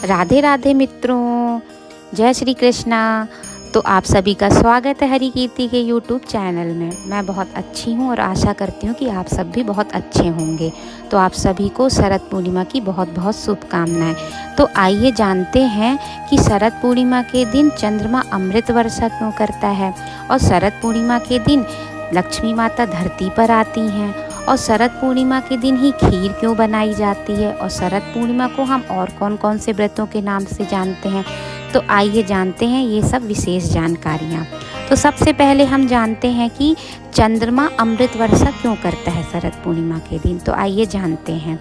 राधे राधे मित्रों, जय श्री कृष्णा। तो आप सभी का स्वागत है हरि कीर्ति के यूट्यूब चैनल में। मैं बहुत अच्छी हूँ और आशा करती हूँ कि आप सब भी बहुत अच्छे होंगे। तो आप सभी को शरद पूर्णिमा की बहुत बहुत शुभकामनाएं। तो आइए जानते हैं कि शरद पूर्णिमा के दिन चंद्रमा अमृत वर्षा क्यों करता है, और शरद पूर्णिमा के दिन लक्ष्मी माता धरती पर आती हैं, और शरद पूर्णिमा के दिन ही खीर क्यों बनाई जाती है, और शरद पूर्णिमा को हम और कौन कौन से व्रतों के नाम से जानते हैं। तो आइए जानते हैं ये सब विशेष जानकारियाँ। तो सबसे पहले हम जानते हैं कि चंद्रमा अमृत वर्षा क्यों करता है शरद पूर्णिमा के दिन। तो आइए जानते हैं।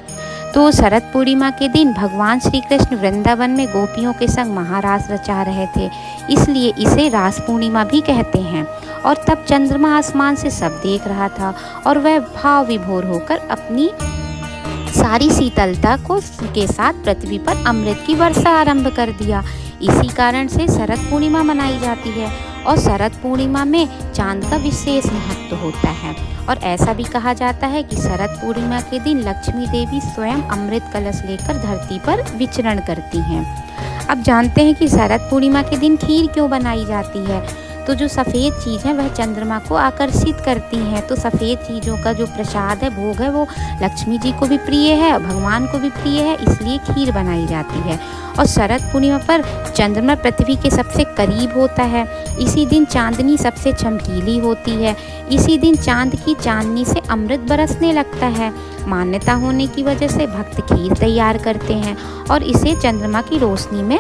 तो शरद पूर्णिमा के दिन भगवान श्री कृष्ण वृंदावन में गोपियों के संग महारास रचा रहे थे, इसलिए इसे रास पूर्णिमा भी कहते हैं। और तब चंद्रमा आसमान से सब देख रहा था और वह भाव विभोर होकर अपनी सारी शीतलता के साथ पृथ्वी पर अमृत की वर्षा आरंभ कर दिया। इसी कारण से शरद पूर्णिमा मनाई जाती है, और शरद पूर्णिमा में चांद का विशेष महत्व होता है। और ऐसा भी कहा जाता है कि शरद पूर्णिमा के दिन लक्ष्मी देवी स्वयं अमृत कलश लेकर धरती पर विचरण करती हैं। अब जानते हैं कि शरद पूर्णिमा के दिन खीर क्यों बनाई जाती है। तो जो सफ़ेद चीज़ है वह चंद्रमा को आकर्षित करती हैं। तो सफ़ेद चीज़ों का जो प्रसाद है, भोग है, वो लक्ष्मी जी को भी प्रिय है, भगवान को भी प्रिय है, इसलिए खीर बनाई जाती है। और शरद पूर्णिमा पर चंद्रमा पृथ्वी के सबसे करीब होता है। इसी दिन चांदनी सबसे चमकीली होती है। इसी दिन चांद की चांदनी से अमृत बरसने लगता है। मान्यता होने की वजह से भक्त खीर तैयार करते हैं और इसे चंद्रमा की रोशनी में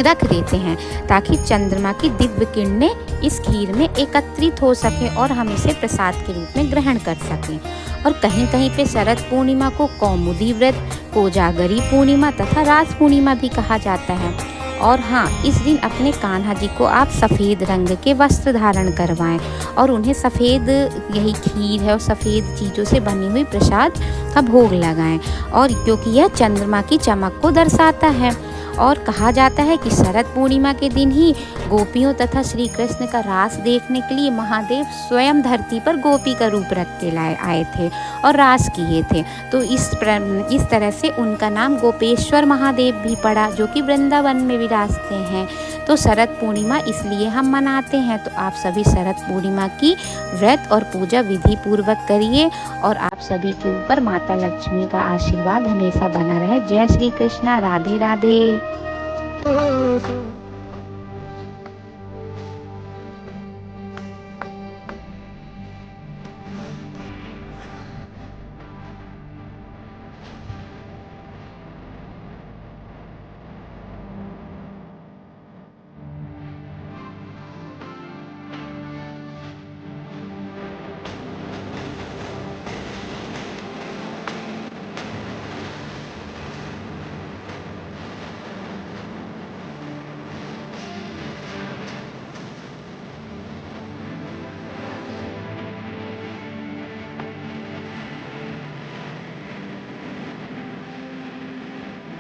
रख देते हैं, ताकि चंद्रमा की दिव्य किरणें इस खीर में एकत्रित हो सकें और हम इसे प्रसाद के रूप में ग्रहण कर सकें। और कहीं कहीं पे शरद पूर्णिमा को कौमुदी व्रत, कोजागरी पूर्णिमा तथा रास पूर्णिमा भी कहा जाता है। और हाँ, इस दिन अपने कान्हा जी को आप सफ़ेद रंग के वस्त्र धारण करवाएं और उन्हें सफ़ेद, यही खीर है और सफ़ेद चीज़ों से बनी हुई प्रसाद का भोग लगाएं, और क्योंकि यह चंद्रमा की चमक को दर्शाता है। और कहा जाता है कि शरद पूर्णिमा के दिन ही गोपियों तथा श्री कृष्ण का रास देखने के लिए महादेव स्वयं धरती पर गोपी का रूप रख के आए थे और रास किए थे। तो इस तरह से उनका नाम गोपेश्वर महादेव भी पड़ा, जो कि वृंदावन में विराजते हैं। तो शरद पूर्णिमा इसलिए हम मनाते हैं। तो आप सभी शरद पूर्णिमा की व्रत और पूजा विधि पूर्वक करिए, और आप सभी के ऊपर माता लक्ष्मी का आशीर्वाद हमेशा बना रहे। जय श्री कृष्णा, राधे राधे।